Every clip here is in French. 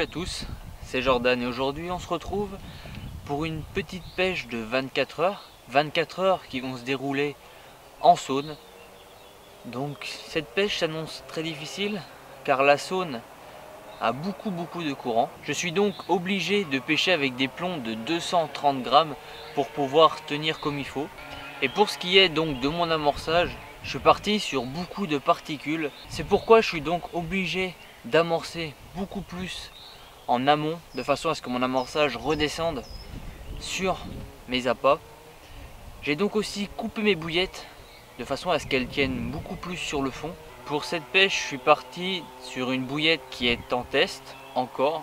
à tous, c'est Jordan et aujourd'hui on se retrouve pour une petite pêche de 24 heures. 24 heures qui vont se dérouler en Saône. Donc cette pêche s'annonce très difficile car la Saône a beaucoup de courant. Je suis donc obligé de pêcher avec des plombs de 230 grammes pour pouvoir tenir comme il faut. Et pour ce qui est donc de mon amorçage, je suis parti sur beaucoup de particules. C'est pourquoi je suis donc obligé d'amorcer beaucoup plus en amont de façon à ce que mon amorçage redescende sur mes appâts. J'ai donc aussi coupé mes bouillettes de façon à ce qu'elles tiennent beaucoup plus sur le fond. Pour cette pêche, je suis parti sur une bouillette qui est en test encore.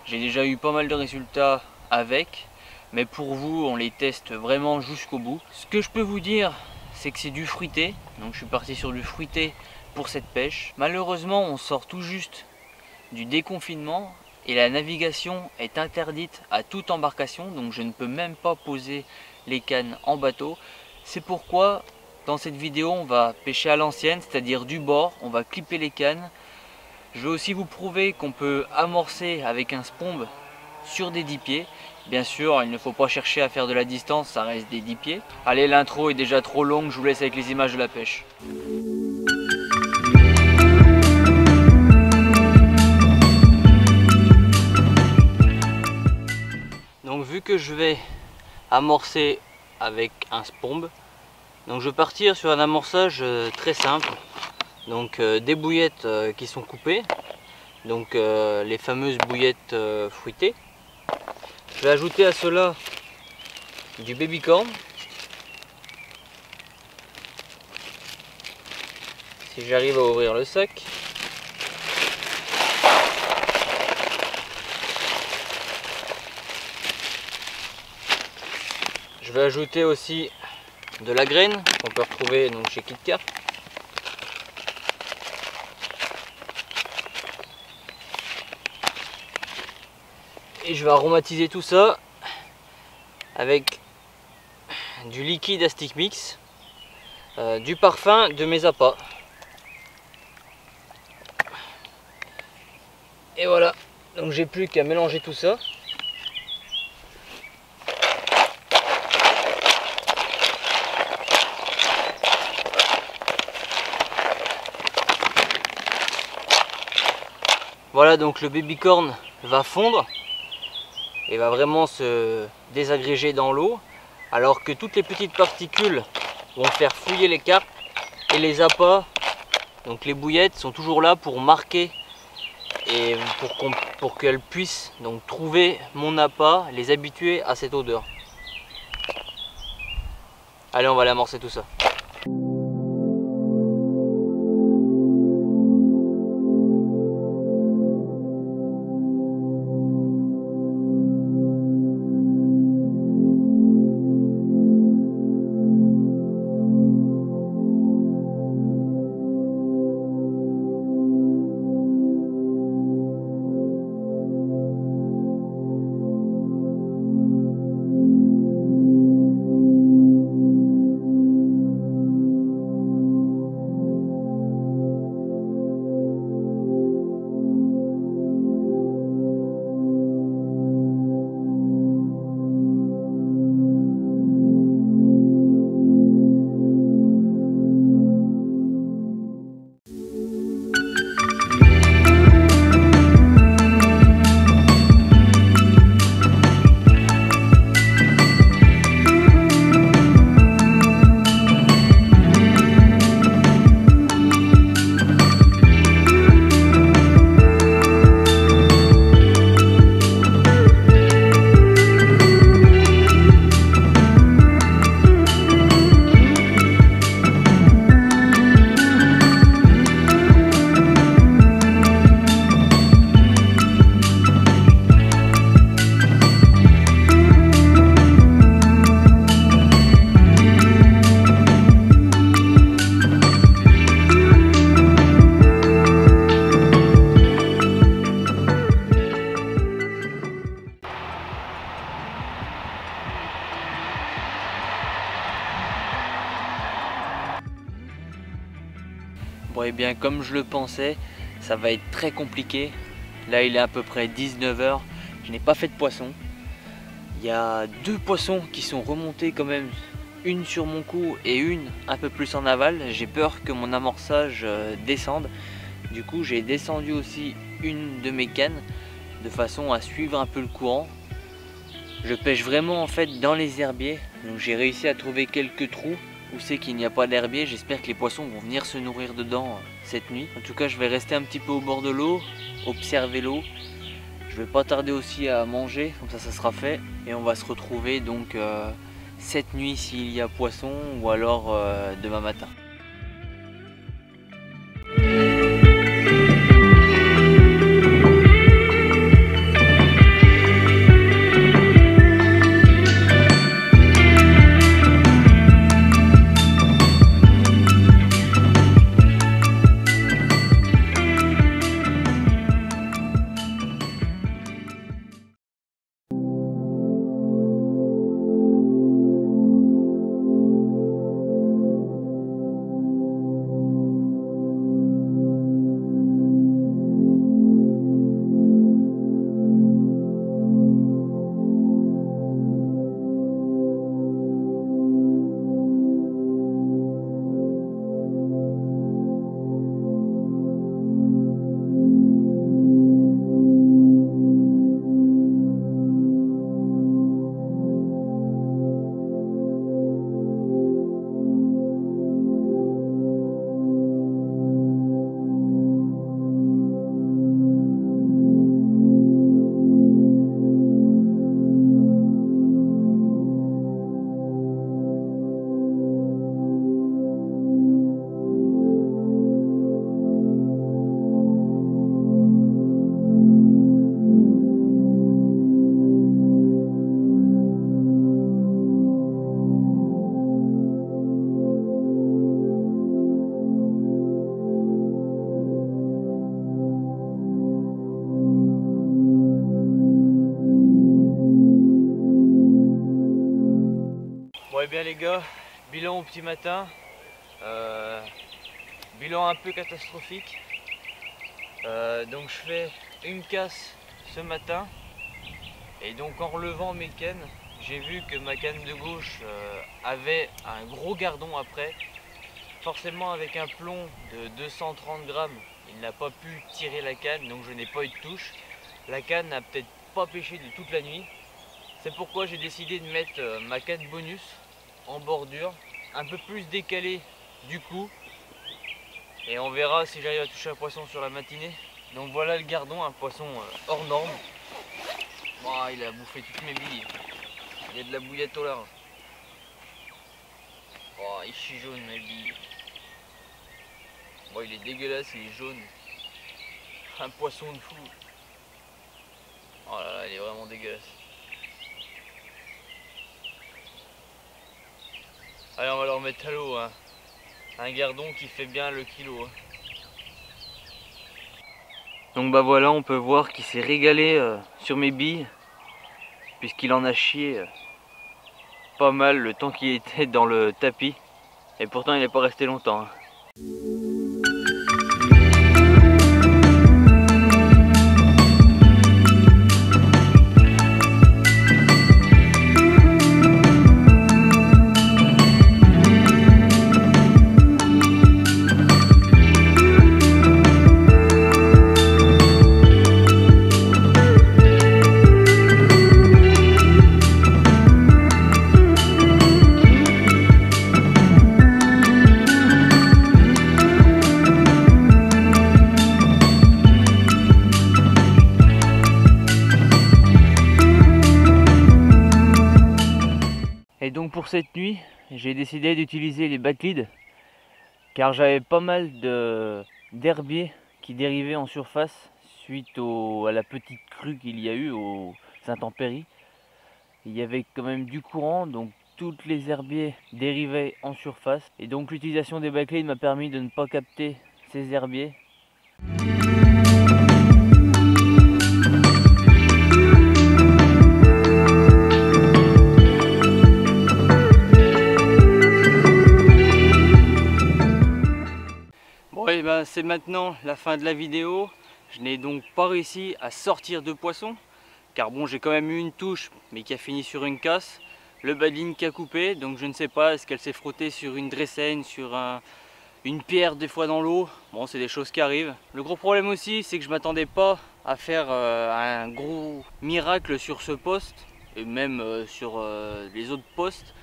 J'ai déjà eu pas mal de résultats avec, mais pour vous, on les teste vraiment jusqu'au bout. Ce que je peux vous dire, c'est que c'est du fruité. Donc je suis parti sur du fruité pour cette pêche. Malheureusement, on sort tout juste du déconfinement et la navigation est interdite à toute embarcation. Donc je ne peux même pas poser les cannes en bateau. C'est pourquoi dans cette vidéo, on va pêcher à l'ancienne, c'est-à-dire du bord. On va clipper les cannes. Je vais aussi vous prouver qu'on peut amorcer avec un spombe sur des 10 pieds. Bien sûr, il ne faut pas chercher à faire de la distance, ça reste des 10 pieds. Allez, l'intro est déjà trop longue, je vous laisse avec les images de la pêche. Donc vu que je vais amorcer avec un spombe, donc je vais partir sur un amorçage très simple. Donc des bouillettes qui sont coupées, donc les fameuses bouillettes fruitées. Je vais ajouter à cela du baby corn. Si j'arrive à ouvrir le sac. Je vais ajouter aussi de la graine qu'on peut retrouver donc chez KitKat. Et je vais aromatiser tout ça avec du liquide Astic Mix, du parfum de mes appâts. Et voilà, donc j'ai plus qu'à mélanger tout ça. Voilà, donc le baby corn va fondre et va vraiment se désagréger dans l'eau, alors que toutes les petites particules vont faire fouiller les carpes et les appâts, donc les bouillettes, sont toujours là pour marquer et pour qu'elles puissent donc trouver mon appât, les habituer à cette odeur. Allez, on va aller amorcer tout ça. Bon, et bien comme je le pensais, ça va être très compliqué Là il est à peu près 19 h, je n'ai pas fait de poisson. Il y a 2 poissons qui sont remontés quand même, une sur mon cou et une un peu plus en aval. J'ai peur que mon amorçage descende. Du coup j'ai descendu aussi une de mes cannes de façon à suivre un peu le courant. Je pêche vraiment en fait dans les herbiers, donc j'ai réussi à trouver quelques trous où c'est qu'il n'y a pas d'herbier. J'espère que les poissons vont venir se nourrir dedans cette nuit. En tout cas je vais rester un petit peu au bord de l'eau, observer l'eau. Je vais pas tarder aussi à manger, comme ça sera fait. Et on va se retrouver donc cette nuit s'il y a poisson ou alors demain matin. Bon et bien les gars, bilan au petit matin, bilan un peu catastrophique. Donc je fais une casse ce matin et donc en relevant mes cannes, j'ai vu que ma canne de gauche avait un gros gardon après. Forcément avec un plomb de 230 grammes, il n'a pas pu tirer la canne, donc je n'ai pas eu de touche. La canne n'a peut-être pas pêché de toute la nuit. C'est pourquoi j'ai décidé de mettre ma canne bonus en bordure, un peu plus décalée du coup, et on verra si j'arrive à toucher un poisson sur la matinée. Donc voilà le gardon, un poisson hors norme. Oh, il a bouffé toutes mes billes, il y a de la bouillette au large. Oh, il chie jaune mes billes. Bon, il est dégueulasse, il est jaune, un poisson de fou. Oh là là, il est vraiment dégueulasse. Allez, on va le remettre à l'eau, hein. Un gardon qui fait bien le kilo. Hein. Donc bah voilà, on peut voir qu'il s'est régalé sur mes billes, puisqu'il en a chié pas mal le temps qu'il était dans le tapis. Et pourtant il n'est pas resté longtemps. Hein. Et donc pour cette nuit, j'ai décidé d'utiliser les backleads car j'avais pas mal d'herbiers qui dérivaient en surface suite à la petite crue qu'il y a eu aux intempéries. Il y avait quand même du courant, donc toutes les herbiers dérivaient en surface. Et donc l'utilisation des backleads m'a permis de ne pas capter ces herbiers. Bon et ben c'est maintenant la fin de la vidéo. Je n'ai donc pas réussi à sortir de poisson, car bon, j'ai quand même eu une touche, mais qui a fini sur une casse. Le bas de ligne qui a coupé, donc je ne sais pas, est-ce qu'elle s'est frottée sur une dressaigne, sur une pierre des fois dans l'eau. Bon, c'est des choses qui arrivent. Le gros problème aussi, c'est que je m'attendais pas à faire un gros miracle sur ce poste, et même sur les autres postes,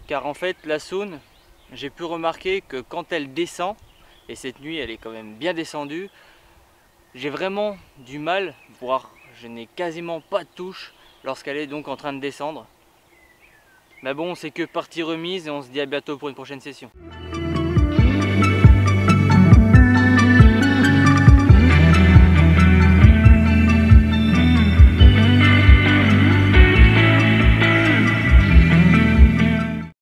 car en fait la saune, j'ai pu remarquer que quand elle descend, et cette nuit elle est quand même bien descendue, j'ai vraiment du mal, voire je n'ai quasiment pas de touche lorsqu'elle est donc en train de descendre. Mais bon, c'est que partie remise et on se dit à bientôt pour une prochaine session.